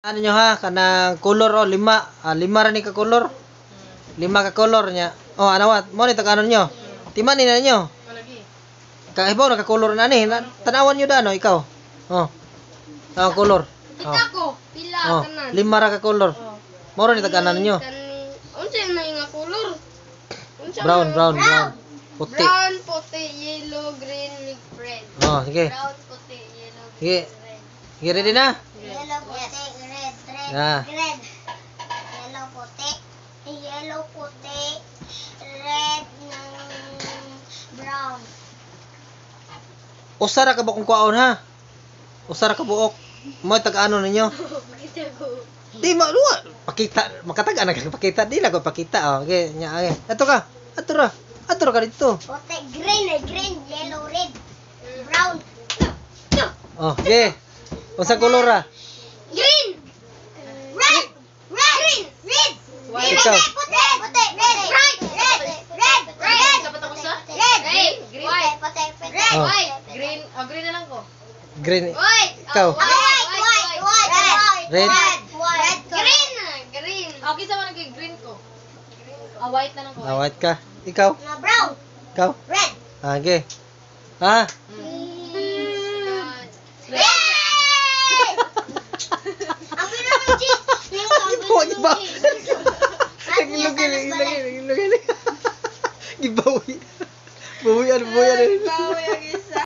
Ano nyo ha, kanang color o, 5. 5 rin ka color. 5 ka color niya. Oh, anawat, mo ni taganon nyo. Timan ni na nyo. Kaibaw na ka color na ni. Tanawan nyo da, no, ikaw. Oh. Ang color. Kita ko, pila Oh, kanan. 5 ra ka color. Mo rin ni taganon nyo. Unsa na nga color? Brown. Puti. Brown, puti, yellow, green, red. Oh, sige. Brown, puti, yellow, Sige. red. Sige, ready na? Yellow, puti, red, red, Ah. red. Yellow, puti, red, ng brown. Usara ka ba kung kuwaon ha? Usara ka buok. Mo tag-ano ninyo? Kita ko. Di maluwa. Pakita, makataga na ka pakita. Di na ko pakita. Oh, okay, nya okay. Ato ka. Ato ra ka dito. Puti, green, yellow, red, brown. Oh, okay. Usa kolor ra? Green! Red! Red! Red! Ikaw. Puti! Puti! Red! Red! Red! Dapat ako sa? Red! Green. Puti! Red! Oh. White. Green. Green na lang ko. Green. White. Ikaw. White! Red. White! Green. Green. Okay, sama nag green ko. White na lang ko. Ah, white ka. Ikaw. Na brown! Ikaw. Red! Ah, okay. Ha? Yay! Ang pinamang cheese! Gibawa, gibawa. Gibawi. Bawian. Bawi ang